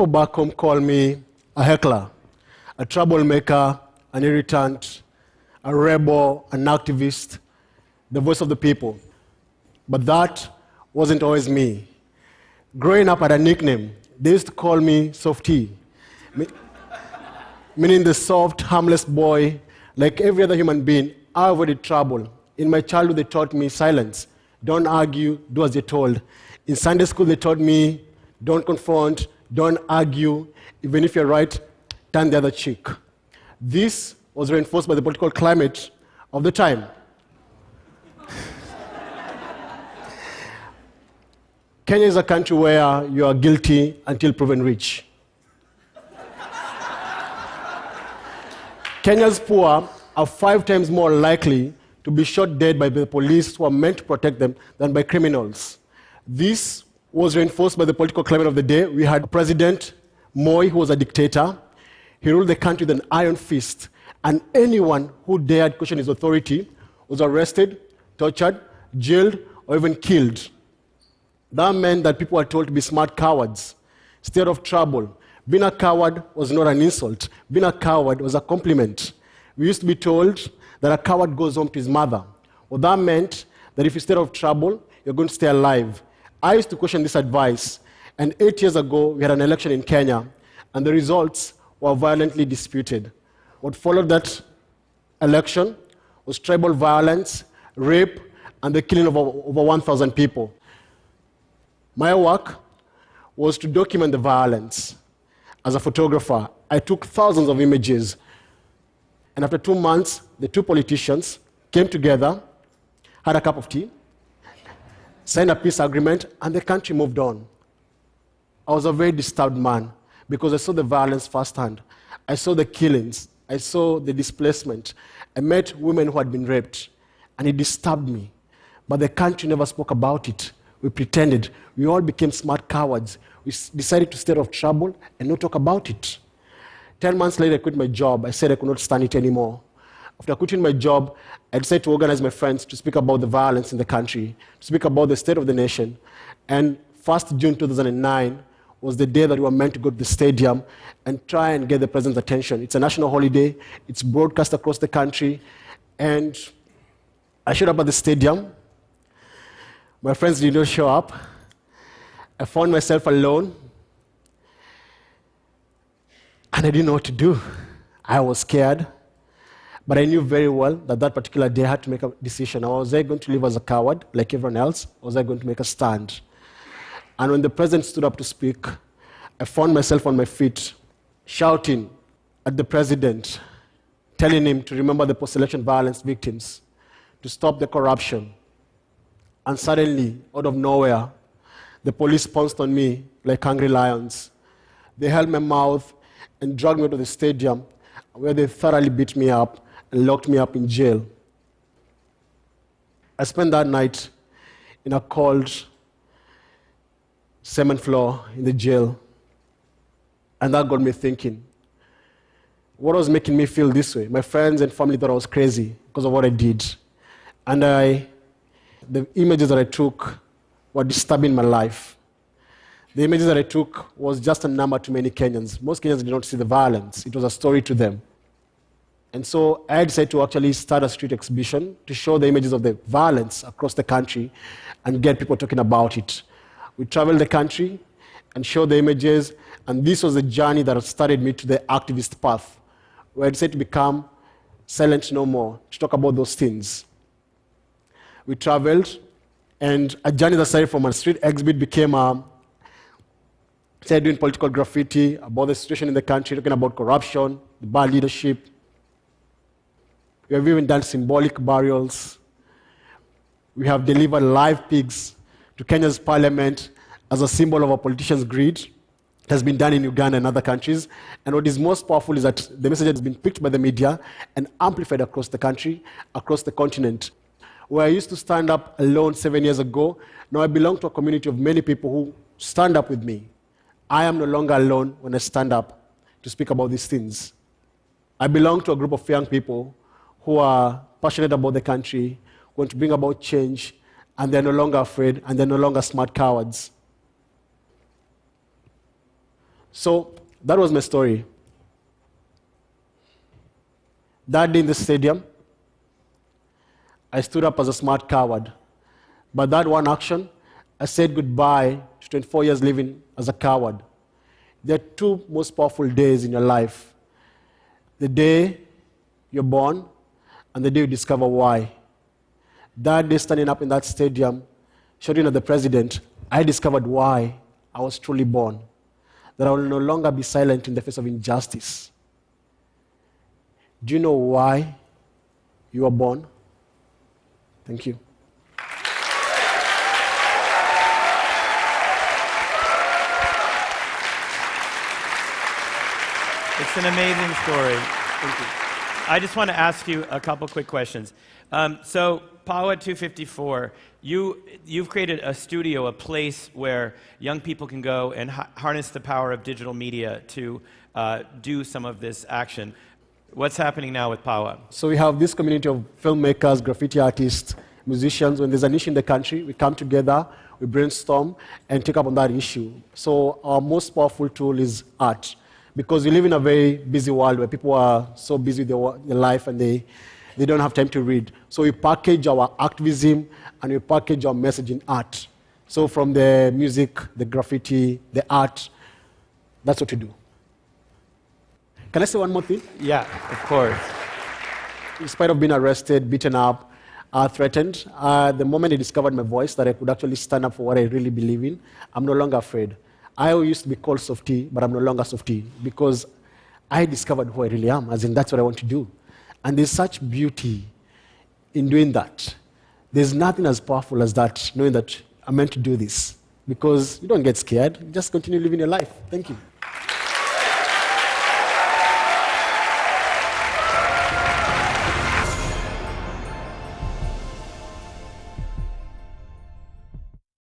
People back home call me a heckler, a troublemaker, an irritant, a rebel, an activist, the voice of the people. But that wasn't always me. Growing up, I had a nickname. They used to call me Softy, meaning the soft, harmless boy. Like every other human being, I avoided trouble. In my childhood, they taught me silence. Don't argue, do as you're told. In Sunday school, they taught me don't confront, don't argue. Even if you're right, turn the other cheek. This was reinforced by the political climate of the time. Kenya is a country where you are guilty until proven rich. Kenya's poor are 5 times more likely to be shot dead by the police who are meant to protect them than by criminals. This was reinforced by the political climate of the day. We had President Moi, who was a dictator. He ruled the country with an iron fist, and anyone who dared question his authority was arrested, tortured, jailed, or even killed. That meant that people were told to be smart cowards, stay out of trouble. Being a coward was not an insult. Being a coward was a compliment. We used to be told that a coward goes home to his mother. Well, that meant that if you stay out of trouble, you're going to stay alive. I used to question this advice, and 8 years ago, we had an election in Kenya, and the results were violently disputed. What followed that election was tribal violence, rape, and the killing of over 1,000 people. My work was to document the violence. As a photographer, I took thousands of images. And after 2 months, the two politicians came together, had a cup of tea, signed a peace agreement, and the country moved on. I was a very disturbed man because I saw the violence firsthand. I saw the killings. I saw the displacement. I met women who had been raped, and it disturbed me. But the country never spoke about it. We pretended. We all became smart cowards. We decided to stay out of trouble and not talk about it. 10 months later, I quit my job. I said I could not stand it anymore. After quitting my job, I decided to organize my friends to speak about the violence in the country, to speak about the state of the nation. And 1st June 2009 was the day that we were meant to go to the stadium and try and get the president's attention. It's a national holiday. It's broadcast across the country. And I showed up at the stadium. My friends did not show up. I found myself alone, and I didn't know what to do. I was scared, but I knew very well that that particular day I had to make a decision. Was I going to live as a coward like everyone else, or was I going to make a stand? And when the president stood up to speak, I found myself on my feet, shouting at the president, telling him to remember the post-election violence victims, to stop the corruption. And suddenly, out of nowhere, the police pounced on me like hungry lions. They held my mouth and dragged me to the stadium, where they thoroughly beat me up and locked me up in jail. I spent that night in a cold cement floor in the jail, and that got me thinking. What was making me feel this way? My friends and family thought I was crazy because of what I did. And the images that I took were disturbing my life. The images that I took was just a number to many Kenyans. Most Kenyans did not see the violence. It was a story to them. And so I decided to actually start a street exhibition to show the images of the violence across the country and get people talking about it. We traveled the country and showed the images, and this was the journey that started me to the activist path, where I decided to become silent no more, to talk about those things. We traveled, and a journey that started from a street exhibit became started doing political graffiti about the situation in the country, talking about corruption, the bad leadership. We have even done symbolic burials. We have delivered live pigs to Kenya's parliament as a symbol of our politicians' greed. It has been done in Uganda and other countries. And what is most powerful is that the message has been picked by the media and amplified across the country, across the continent. Where I used to stand up alone 7 years ago, now I belong to a community of many people who stand up with me. I am no longer alone when I stand up to speak about these things. I belong to a group of young people who are passionate about the country, who want to bring about change, and they're no longer afraid, and they're no longer smart cowards. So that was my story. That day in the stadium, I stood up as a smart coward. But that one action, I said goodbye to 24 years living as a coward. There are two most powerful days in your life. The day you're born and the day you discover why. That day standing up in that stadium, shouting at the president, I discovered why I was truly born. That I will no longer be silent in the face of injustice. Do you know why you were born? Thank you. It's an amazing story. Thank you. I just want to ask you a couple quick questions. So, Power 254, you've created a studio, a place where young people can go and harness the power of digital media to do some of this action. What's happening now with Power? So we have this community of filmmakers, graffiti artists, musicians. When there's an issue in the country, we come together, we brainstorm, and take up on that issue. So our most powerful tool is art. Because we live in a very busy world where people are so busy with their life and they don't have time to read. So we package our activism and we package our message in art. So from the music, the graffiti, the art, that's what we do. Can I say one more thing? Yeah, of course. In spite of being arrested, beaten up, threatened, the moment I discovered my voice, that I could actually stand up for what I really believe in, I'm no longer afraid. I used to be called Softy, but I'm no longer Softy because I discovered who I really am, as in that's what I want to do. And there's such beauty in doing that. There's nothing as powerful as that, knowing that I'm meant to do this. Because you don't get scared, you just continue living your life. Thank you.